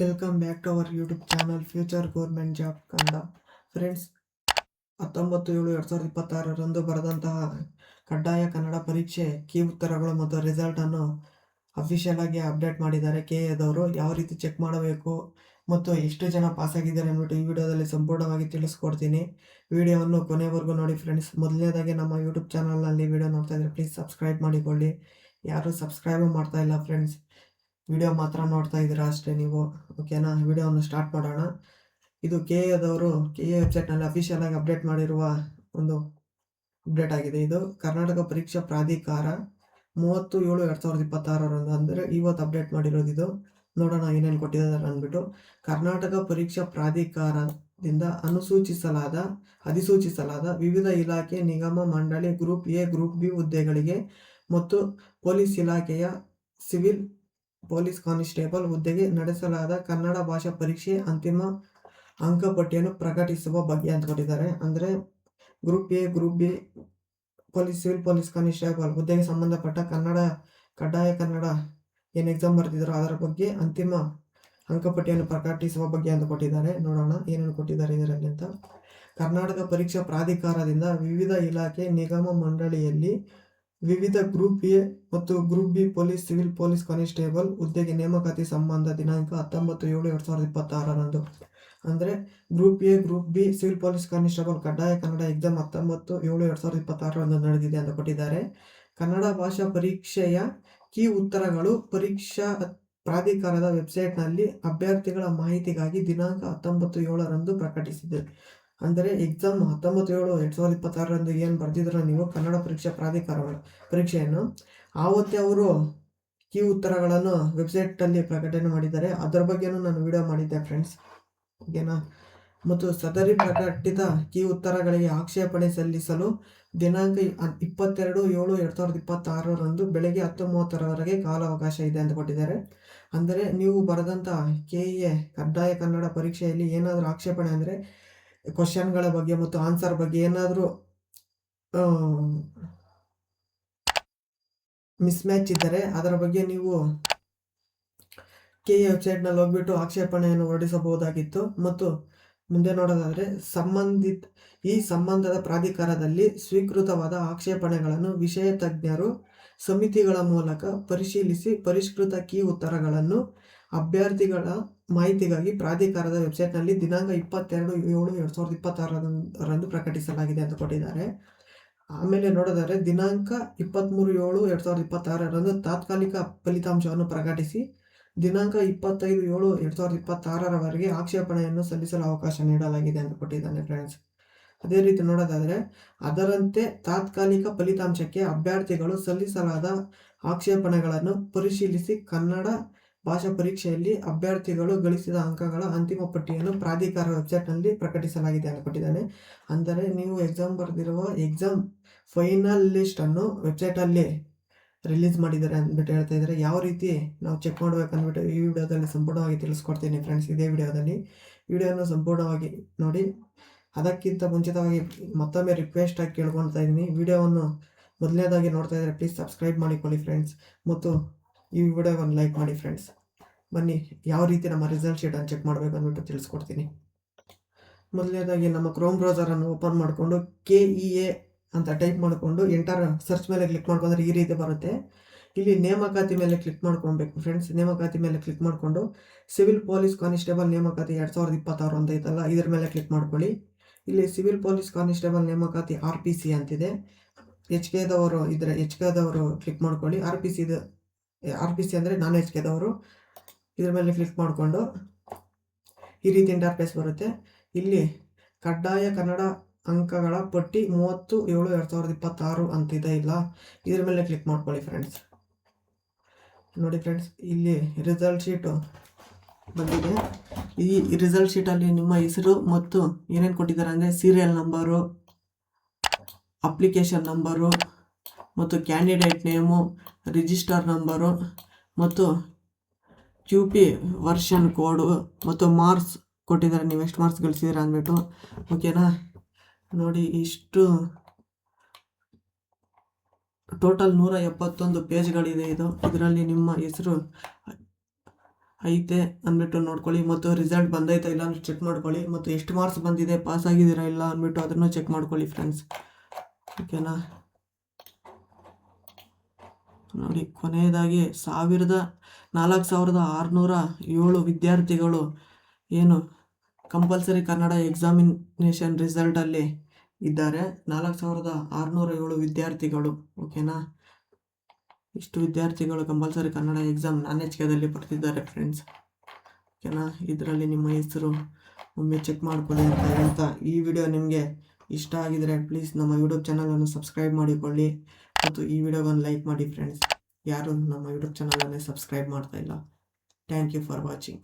Welcome back to our YouTube channel future government job Kannada. Friends, 19/7/2026 ಬರೆದಂತಹ ಕಡ್ಡಾಯ ಕನ್ನಡ ಪರೀಕ್ಷೆ key ಉತ್ತರಗಳು ಮತ್ತು ರಿಸಲ್ಟನ್ನು ಅಫಿಷಿಯಲ್ ಆಗಿ ಅಪ್ಡೇಟ್ ಮಾಡಿದ್ದಾರೆ. KA ಯಾವ ರೀತಿ ಚೆಕ್ ಮಾಡಬೇಕು ಮತ್ತು ಎಷ್ಟು ಜನ ಪಾಸ್ ಆಗಿದ್ದಾರೆ ಅಂದ್ಬಿಟ್ಟು ಈ ವಿಡಿಯೋದಲ್ಲಿ ಸಂಪೂರ್ಣವಾಗಿ ತಿಳಿಸ್ಕೊಡ್ತೀನಿ. ವಿಡಿಯೋವನ್ನು ಕೊನೆವರೆಗೂ ನೋಡಿ ಫ್ರೆಂಡ್ಸ್. ಮೊದಲನೇದಾಗಿ ನಮ್ಮ ಯೂಟ್ಯೂಬ್ ಚಾನಲ್ನಲ್ಲಿ ವಿಡಿಯೋ ನೋಡ್ತಾ ಇದ್ರೆ ಪ್ಲೀಸ್ ಸಬ್ಸ್ಕ್ರೈಬ್ ಮಾಡಿಕೊಳ್ಳಿ. ಯಾರು ಸಬ್ಸ್ಕ್ರೈಬ್ ಮಾಡ್ತಾ ಇಲ್ಲ ಫ್ರೆಂಡ್ಸ್, ವಿಡಿಯೋ ಮಾತ್ರ ನೋಡ್ತಾ ಇದ್ದೀರಾ ಅಷ್ಟೇ ನೀವು. ಓಕೆನಾ, ವಿಡಿಯೋವನ್ನು ಸ್ಟಾರ್ಟ್ ಮಾಡೋಣ. ಇದು KA ವೆಬ್ಸೈಟ್ನಲ್ಲಿ ಅಫಿಷಿಯಲ್ ಆಗಿ ಅಪ್ಡೇಟ್ ಮಾಡಿರುವ ಒಂದು ಅಪ್ಡೇಟ್ ಆಗಿದೆ. ಇದು ಕರ್ನಾಟಕ ಪರೀಕ್ಷಾ ಪ್ರಾಧಿಕಾರ 30/7/2026 ಅಂದರೆ ಇವತ್ತು ಅಪ್ಡೇಟ್ ಮಾಡಿರೋದು. ಇದು ನೋಡೋಣ ಏನೇನು ಕೊಟ್ಟಿದ್ದಾರೆ ಅಂದ್ಬಿಟ್ಟು. ಕರ್ನಾಟಕ ಪರೀಕ್ಷಾ ಪ್ರಾಧಿಕಾರದಿಂದ ಅಧಿಸೂಚಿಸಲಾದ ವಿವಿಧ ಇಲಾಖೆ, ನಿಗಮ, ಮಂಡಳಿ, ಗ್ರೂಪ್ A, ಗ್ರೂಪ್ B ಹುದ್ದೆಗಳಿಗೆ ಮತ್ತು ಪೊಲೀಸ್ ಇಲಾಖೆಯ ಸಿವಿಲ್ ಪೊಲೀಸ್ ಕಾನ್ಸ್ಟೇಬಲ್ ಹುದ್ದೆಗೆ ನಡೆಸಲಾದ ಕನ್ನಡ ಭಾಷಾ ಪರೀಕ್ಷೆ ಅಂತಿಮ ಅಂಕಪಟ್ಟಿಯನ್ನು ಪ್ರಕಟಿಸುವ ಬಗ್ಗೆ ಅಂತ ಕೊಟ್ಟಿದ್ದಾರೆ. ಅಂದರೆ group A, group B, civil police constable ಹುದ್ದೆಗೆ ಸಂಬಂಧಪಟ್ಟ ಕಡ್ಡಾಯ ಕನ್ನಡ ಏನು ಎಕ್ಸಾಮ್ ಬರ್ತಿದ್ದಾರೋ ಅದರ ಬಗ್ಗೆ ಅಂತಿಮ ಅಂಕಪಟ್ಟಿಯನ್ನು ಪ್ರಕಟಿಸುವ ಬಗ್ಗೆ ಅಂತ ಕೊಟ್ಟಿದ್ದಾರೆ. ನೋಡೋಣ ಏನೇನು ಕೊಟ್ಟಿದ್ದಾರೆ ಇದರಲ್ಲಿ ಅಂತ. ಕರ್ನಾಟಕ ಪರೀಕ್ಷಾ ಪ್ರಾಧಿಕಾರದಿಂದ ವಿವಿಧ ಇಲಾಖೆ, ನಿಗಮ, ಮಂಡಳಿಯಲ್ಲಿ ವಿವಿಧ ಗ್ರೂಪ್ A ಮತ್ತು group B civil police constable ಹುದ್ದೆಗೆ ನೇಮಕಾತಿ ಸಂಬಂಧ ದಿನಾಂಕ 19/7/2026 ಅಂದರೆ group A, group B civil police constable ಕಡ್ಡಾಯ ಕನ್ನಡ ಎಕ್ಸಾಮ್ 19/7/2026 ನಡೆದಿದೆ ಅಂತ ಕೊಟ್ಟಿದ್ದಾರೆ. ಕನ್ನಡ ಭಾಷಾ ಪರೀಕ್ಷೆಯ ಕೀ ಉತ್ತರಗಳು ಪರೀಕ್ಷಾ ಪ್ರಾಧಿಕಾರದ ವೆಬ್ಸೈಟ್ನಲ್ಲಿ ಅಭ್ಯರ್ಥಿಗಳ ಮಾಹಿತಿಗಾಗಿ ದಿನಾಂಕ 19/7 ಪ್ರಕಟಿಸಿದೆ. ಅಂದರೆ ಎಕ್ಸಾಮ್ 19/7/2026 ಏನು ಬರೆದಿದ್ರು ನೀವು ಕನ್ನಡ ಪರೀಕ್ಷಾ ಪ್ರಾಧಿಕಾರ ಪರೀಕ್ಷೆಯನ್ನು, ಆವತ್ತೇ ಅವರು ಕೀ ಉತ್ತರಗಳನ್ನು ವೆಬ್ಸೈಟಲ್ಲಿ ಪ್ರಕಟಣೆ ಮಾಡಿದ್ದಾರೆ. ಅದರ ಬಗ್ಗೆನೂ ನಾನು ವಿಡಿಯೋ ಮಾಡಿದ್ದೆ ಫ್ರೆಂಡ್ಸ್, ಓಕೆನಾ. ಮತ್ತು ಸದರಿ ಪ್ರಕಟಿತ ಕೀ ಉತ್ತರಗಳಿಗೆ ಆಕ್ಷೇಪಣೆ ಸಲ್ಲಿಸಲು ದಿನಾಂಕ 22/7/2026 ಬೆಳಗ್ಗೆ 10:30 ಕಾಲಾವಕಾಶ ಇದೆ ಅಂತ ಕೊಟ್ಟಿದ್ದಾರೆ. ಅಂದರೆ ನೀವು ಬರೆದಂಥ KA ಕಡ್ಡಾಯ ಕನ್ನಡ ಪರೀಕ್ಷೆಯಲ್ಲಿ ಏನಾದರೂ ಆಕ್ಷೇಪಣೆ ಅಂದರೆ ಕ್ವಶನ್ಗಳ ಬಗ್ಗೆ ಮತ್ತು ಆನ್ಸರ್ ಬಗ್ಗೆ ಏನಾದರೂ ಮಿಸ್ಮ್ಯಾಚ್ ಇದ್ದರೆ ಅದರ ಬಗ್ಗೆ ನೀವು KA ವೆಬ್ಸೈಟ್ನಲ್ಲಿ ಹೋಗ್ಬಿಟ್ಟು ಆಕ್ಷೇಪಣೆಯನ್ನು ಹೊರಡಿಸಬಹುದಾಗಿತ್ತು. ಮತ್ತು ಮುಂದೆ ನೋಡೋದಾದರೆ ಈ ಸಂಬಂಧದ ಪ್ರಾಧಿಕಾರದಲ್ಲಿ ಸ್ವೀಕೃತವಾದ ಆಕ್ಷೇಪಣೆಗಳನ್ನು ವಿಷಯ ತಜ್ಞರು ಸಮಿತಿಗಳ ಮೂಲಕ ಪರಿಶೀಲಿಸಿ ಪರಿಷ್ಕೃತ ಕೀ ಉತ್ತರಗಳನ್ನು ಅಭ್ಯರ್ಥಿಗಳ ಮಾಹಿತಿಗಾಗಿ ಪ್ರಾಧಿಕಾರದ ವೆಬ್ಸೈಟ್ನಲ್ಲಿ ದಿನಾಂಕ 22/7/2026 ಪ್ರಕಟಿಸಲಾಗಿದೆ ಅಂತ ಕೊಟ್ಟಿದ್ದಾರೆ. ಆಮೇಲೆ ನೋಡೋದಾದರೆ ದಿನಾಂಕ 23/7/2026 ತಾತ್ಕಾಲಿಕ ಫಲಿತಾಂಶವನ್ನು ಪ್ರಕಟಿಸಿ ದಿನಾಂಕ 25/7/2026 ಆಕ್ಷೇಪಣೆಯನ್ನು ಸಲ್ಲಿಸಲು ಅವಕಾಶ ನೀಡಲಾಗಿದೆ ಅಂತ ಕೊಟ್ಟಿದ್ದಾನೆ ಫ್ರೆಂಡ್ಸ್. ಅದೇ ರೀತಿ ನೋಡೋದಾದರೆ ಅದರಂತೆ ತಾತ್ಕಾಲಿಕ ಫಲಿತಾಂಶಕ್ಕೆ ಅಭ್ಯರ್ಥಿಗಳು ಸಲ್ಲಿಸಲಾದ ಆಕ್ಷೇಪಣೆಗಳನ್ನು ಪರಿಶೀಲಿಸಿ ಕನ್ನಡ ಭಾಷಾ ಪರೀಕ್ಷೆಯಲ್ಲಿ ಅಭ್ಯರ್ಥಿಗಳು ಗಳಿಸಿದ ಅಂಕಗಳ ಅಂತಿಮ ಪಟ್ಟಿಯನ್ನು ಪ್ರಾಧಿಕಾರ ವೆಬ್ಸೈಟ್ನಲ್ಲಿ ಪ್ರಕಟಿಸಲಾಗಿದೆ ಅಂತ ಕೊಟ್ಟಿದ್ದಾನೆ. ಅಂದರೆ ನೀವು ಎಕ್ಸಾಮ್ ಬರೆದಿರುವ ಎಕ್ಸಾಮ್ ಫೈನಲ್ ಲಿಸ್ಟನ್ನು ವೆಬ್ಸೈಟಲ್ಲಿ ರಿಲೀಸ್ ಮಾಡಿದ್ದಾರೆ ಅಂದ್ಬಿಟ್ಟು ಹೇಳ್ತಾ ಇದ್ದಾರೆ. ಯಾವ ರೀತಿ ನಾವು ಚೆಕ್ ಮಾಡಬೇಕಂದ್ಬಿಟ್ಟು ಈ ವಿಡಿಯೋದಲ್ಲಿ ಸಂಪೂರ್ಣವಾಗಿ ತಿಳಿಸ್ಕೊಡ್ತೀನಿ ಫ್ರೆಂಡ್ಸ್. ಇದೇ ವಿಡಿಯೋನ ಸಂಪೂರ್ಣವಾಗಿ ನೋಡಿ. ಅದಕ್ಕಿಂತ ಮುಂಚಿತವಾಗಿ ಮತ್ತೊಮ್ಮೆ ರಿಕ್ವೆಸ್ಟ್ ಆಗಿ ಕೇಳ್ಕೊಳ್ತಾ ಇದ್ದೀನಿ, ವಿಡಿಯೋವನ್ನು ಮೊದಲನೇದಾಗಿ ನೋಡ್ತಾ ಇದ್ದಾರೆ ಪ್ಲೀಸ್ ಸಬ್ಸ್ಕ್ರೈಬ್ ಮಾಡಿಕೊಳ್ಳಿ ಫ್ರೆಂಡ್ಸ್. ಮತ್ತು ಈ ವಿಡಿಯೋವನ್ನು ಲೈಕ್ ಮಾಡಿ ಫ್ರೆಂಡ್ಸ್. ಬನ್ನಿ ಯಾವ ರೀತಿ ನಮ್ಮ ರಿಸಲ್ಟ್ ಶೀಟನ್ನು ಚೆಕ್ ಮಾಡಬೇಕು ಅಂದ್ಬಿಟ್ಟು ತಿಳಿಸ್ಕೊಡ್ತೀನಿ. ಮೊದಲನೇದಾಗಿ ನಮ್ಮ ಕ್ರೋಮ್ ಬ್ರೌಸರನ್ನು ಓಪನ್ ಮಾಡಿಕೊಂಡು KEA ಅಂತ ಟೈಪ್ ಮಾಡಿಕೊಂಡು ಎಂಟರ್ ಸರ್ಚ್ ಮೇಲೆ ಕ್ಲಿಕ್ ಮಾಡ್ಕೊಂಡ್ರೆ ಈ ರೀತಿ ಬರುತ್ತೆ. ಇಲ್ಲಿ ನೇಮಕಾತಿ ಮೇಲೆ ಕ್ಲಿಕ್ ಮಾಡ್ಕೊಬೇಕು ಫ್ರೆಂಡ್ಸ್. ನೇಮಕಾತಿ ಮೇಲೆ ಕ್ಲಿಕ್ ಮಾಡಿಕೊಂಡು ಸಿವಿಲ್ ಪೊಲೀಸ್ ಕಾನ್ಸ್ಟೇಬಲ್ ನೇಮಕಾತಿ 2026 ಅಂತ ಐತಲ್ಲ, ಇದ್ರ ಮೇಲೆ ಕ್ಲಿಕ್ ಮಾಡ್ಕೊಳ್ಳಿ. ಇಲ್ಲಿ ಸಿವಿಲ್ ಪೊಲೀಸ್ ಕಾನ್ಸ್ಟೇಬಲ್ ನೇಮಕಾತಿ RPC ಅಂತಿದೆ. HKದವರು ಇದ್ರೆ HKದವರು ಕ್ಲಿಕ್ ಮಾಡ್ಕೊಳ್ಳಿ. RPC ಅಂದರೆ ನಾನ್ HKದವರು. ಇದ್ರ ಮೇಲೆ ಕ್ಲಿಕ್ ಮಾಡಿಕೊಂಡು ಈ ರೀತಿ ಇಂಟರ್ಫೇಸ್ ಬರುತ್ತೆ. ಇಲ್ಲಿ ಕಡ್ಡಾಯ ಕನ್ನಡ ಅಂಕಗಳ ಪಟ್ಟಿ 30/7/2026 ಅಂತಿದೆ ಇಲ್ಲ, ಇದ್ರ ಮೇಲೆ ಕ್ಲಿಕ್ ಮಾಡ್ಕೊಳ್ಳಿ ಫ್ರೆಂಡ್ಸ್. ನೋಡಿ ಫ್ರೆಂಡ್ಸ್, ಇಲ್ಲಿ ರಿಸಲ್ಟ್ ಶೀಟು ಬಂದಿದೆ. ಈ ರಿಸಲ್ಟ್ ಶೀಟಲ್ಲಿ ನಿಮ್ಮ ಹೆಸರು ಮತ್ತು ಏನೇನು ಕೊಟ್ಟಿದ್ದಾರೆ ಅಂದರೆ ಸೀರಿಯಲ್ ನಂಬರು, ಅಪ್ಲಿಕೇಶನ್ ನಂಬರು ಮತ್ತು ಕ್ಯಾಂಡಿಡೇಟ್ ನೇಮು, ರಿಜಿಸ್ಟರ್ ನಂಬರು ಮತ್ತು QP ವರ್ಷನ್ ಕೋಡು ಮತ್ತು ಮಾರ್ಕ್ಸ್ ಕೊಟ್ಟಿದ್ದಾರೆ, ನೀವು ಎಷ್ಟು ಮಾರ್ಕ್ಸ್ ಗಳಿಸಿದ್ದೀರ ಅಂದ್ಬಿಟ್ಟು. ಓಕೆನಾ, ನೋಡಿ ಇಷ್ಟು ಟೋಟಲ್ 171 ಪೇಜ್ಗಳಿದೆ. ಇದರಲ್ಲಿ ನಿಮ್ಮ ಹೆಸರು ಐತೆ ಅಂದ್ಬಿಟ್ಟು ನೋಡ್ಕೊಳ್ಳಿ, ಮತ್ತು ರಿಸಲ್ಟ್ ಬಂದೈತಾ ಇಲ್ಲ ಅಂತ ಚೆಕ್ ಮಾಡ್ಕೊಳ್ಳಿ, ಮತ್ತು ಎಷ್ಟು ಮಾರ್ಕ್ಸ್ ಬಂದಿದೆ, ಪಾಸ್ ಆಗಿದ್ದೀರಾ ಇಲ್ಲ ಅಂದ್ಬಿಟ್ಟು ಅದನ್ನು ಚೆಕ್ ಮಾಡ್ಕೊಳ್ಳಿ ಫ್ರೆಂಡ್ಸ್. ಓಕೆನಾ. ನೋಡಿ, ಕೊನೆಯದಾಗಿ 4607 ವಿದ್ಯಾರ್ಥಿಗಳು ಏನು ಕಂಪಲ್ಸರಿ ಕನ್ನಡ ಎಕ್ಸಾಮಿನೇಷನ್ ರಿಸಲ್ಟಲ್ಲಿ ಇದ್ದಾರೆ. 4607 ವಿದ್ಯಾರ್ಥಿಗಳು. ಓಕೆನಾ. ಇಷ್ಟು ವಿದ್ಯಾರ್ಥಿಗಳು ಕಂಪಲ್ಸರಿ ಕನ್ನಡ ಎಕ್ಸಾಮ್ ನಾನ್-HKದಲ್ಲಿ ಬರ್ತಿದ್ದಾರೆ ಫ್ರೆಂಡ್ಸ್. ಓಕೆನಾ. ಇದರಲ್ಲಿ ನಿಮ್ಮ ಹೆಸರು ಒಮ್ಮೆ ಚೆಕ್ ಮಾಡ್ಕೊಳ್ಳಿ ಅಂತ ಹೇಳ್ತಾ, ಈ ವಿಡಿಯೋ ನಿಮಗೆ ಇಷ್ಟ ಆಗಿದರೆ ಪ್ಲೀಸ್ ನಮ್ಮ ಯೂಟ್ಯೂಬ್ ಚಾನಲನ್ನು ಸಬ್ಸ್ಕ್ರೈಬ್ ಮಾಡಿಕೊಳ್ಳಿ ಮತ್ತು ಈ ವಿಡಿಯೋಗೊಂದು ಲೈಕ್ ಮಾಡಿ ಫ್ರೆಂಡ್ಸ್. ಯಾರು ನಮ್ಮ ಯೂಟ್ಯೂಬ್ ಚಾನಲನ್ನೇ ಸಬ್ಸ್ಕ್ರೈಬ್ ಮಾಡ್ತಾ ಇಲ್ಲ. Thank you for watching.